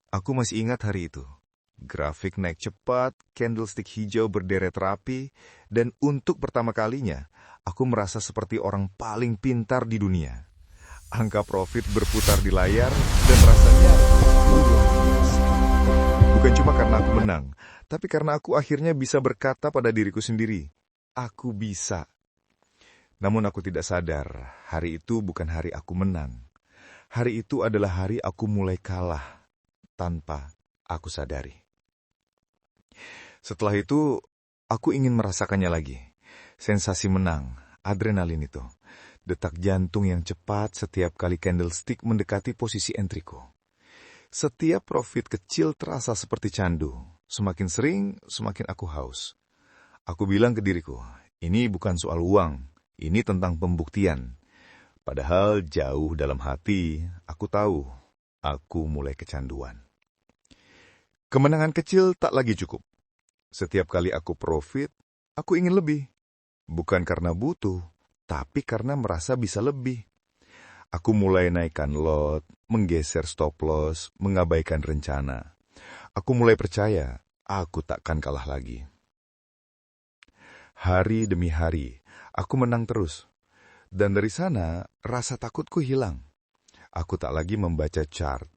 Aku masih ingat hari itu. Grafik naik cepat, candlestick hijau berderet rapi, dan untuk pertama kalinya, aku merasa seperti orang paling pintar di dunia. Angka profit berputar di layar, dan rasanya luar biasa. Bukan cuma karena aku menang, tapi karena aku akhirnya bisa berkata pada diriku sendiri, aku bisa. Namun aku tidak sadar, hari itu bukan hari aku menang. Hari itu adalah hari aku mulai kalah, tanpa aku sadari. Setelah itu, aku ingin merasakannya lagi. Sensasi menang, adrenalin itu. Detak jantung yang cepat setiap kali candlestick mendekati posisi entriku. Setiap profit kecil terasa seperti candu. Semakin sering, semakin aku haus. Aku bilang ke diriku, ini bukan soal uang, ini tentang pembuktian. Padahal jauh dalam hati, aku tahu, aku mulai kecanduan. Kemenangan kecil tak lagi cukup. Setiap kali aku profit, aku ingin lebih. Bukan karena butuh, tapi karena merasa bisa lebih. Aku mulai naikkan lot, menggeser stop loss, mengabaikan rencana. Aku mulai percaya, aku takkan kalah lagi. Hari demi hari, aku menang terus. Dan dari sana, rasa takutku hilang. Aku tak lagi membaca chart,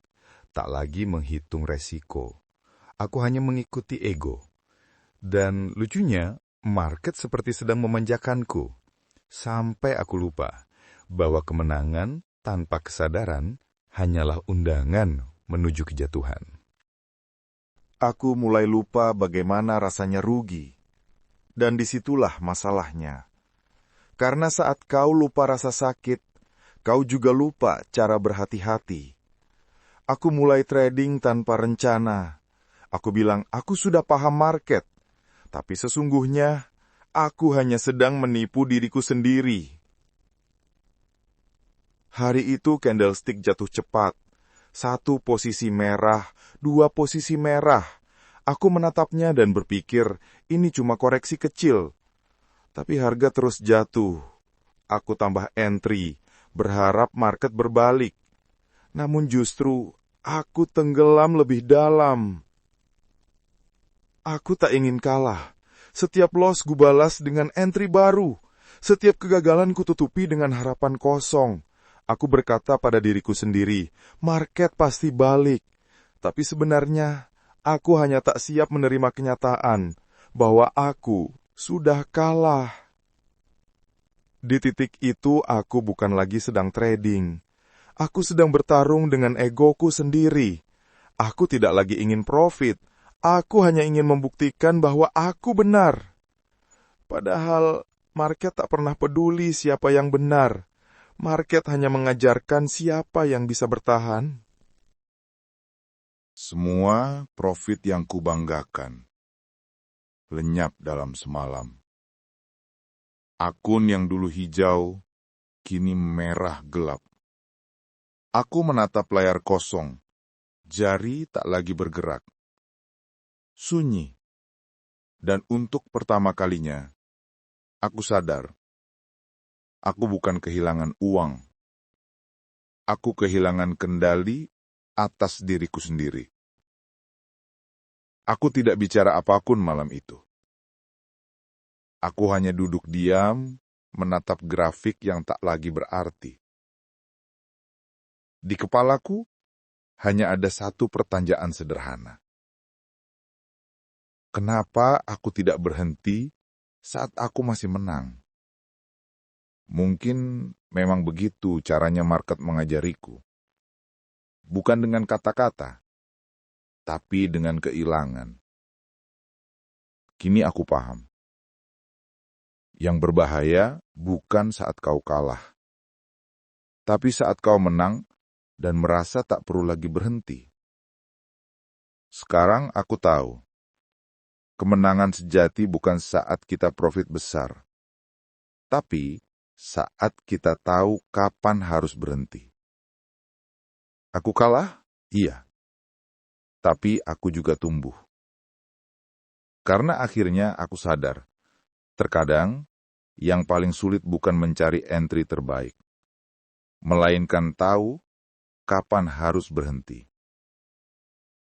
tak lagi menghitung resiko. Aku hanya mengikuti ego. Dan lucunya, market seperti sedang memanjakanku. Sampai aku lupa bahwa kemenangan tanpa kesadaran hanyalah undangan menuju kejatuhan. Aku mulai lupa bagaimana rasanya rugi. Dan disitulah masalahnya. Karena saat kau lupa rasa sakit, kau juga lupa cara berhati-hati. Aku mulai trading tanpa rencana. Aku bilang, aku sudah paham market. Tapi sesungguhnya, aku hanya sedang menipu diriku sendiri. Hari itu candlestick jatuh cepat. 1 posisi merah, 2 posisi merah. Aku menatapnya dan berpikir, ini cuma koreksi kecil. Tapi harga terus jatuh. Aku tambah entry, berharap market berbalik. Namun justru, aku tenggelam lebih dalam. Aku tak ingin kalah. Setiap loss kubalas dengan entry baru. Setiap kegagalan kututupi dengan harapan kosong. Aku berkata pada diriku sendiri, market pasti balik. Tapi sebenarnya, aku hanya tak siap menerima kenyataan bahwa aku sudah kalah. Di titik itu, aku bukan lagi sedang trading. Aku sedang bertarung dengan egoku sendiri. Aku tidak lagi ingin profit. Aku hanya ingin membuktikan bahwa aku benar. Padahal, market tak pernah peduli siapa yang benar. Market hanya mengajarkan siapa yang bisa bertahan. Semua profit yang kubanggakan lenyap dalam semalam. Akun yang dulu hijau, kini merah gelap. Aku menatap layar kosong, jari tak lagi bergerak. Sunyi. Dan untuk pertama kalinya, aku sadar, aku bukan kehilangan uang. Aku kehilangan kendali atas diriku sendiri. Aku tidak bicara apapun malam itu. Aku hanya duduk diam, menatap grafik yang tak lagi berarti. Di kepalaku, hanya ada satu pertanyaan sederhana. Kenapa aku tidak berhenti saat aku masih menang? Mungkin memang begitu caranya market mengajariku. Bukan dengan kata-kata, tapi dengan kehilangan. Kini aku paham. Yang berbahaya bukan saat kau kalah, tapi saat kau menang dan merasa tak perlu lagi berhenti. Sekarang aku tahu, kemenangan sejati bukan saat kita profit besar, tapi saat kita tahu kapan harus berhenti. Aku kalah? Iya. Tapi aku juga tumbuh. Karena akhirnya aku sadar, terkadang yang paling sulit bukan mencari entry terbaik, melainkan tahu kapan harus berhenti.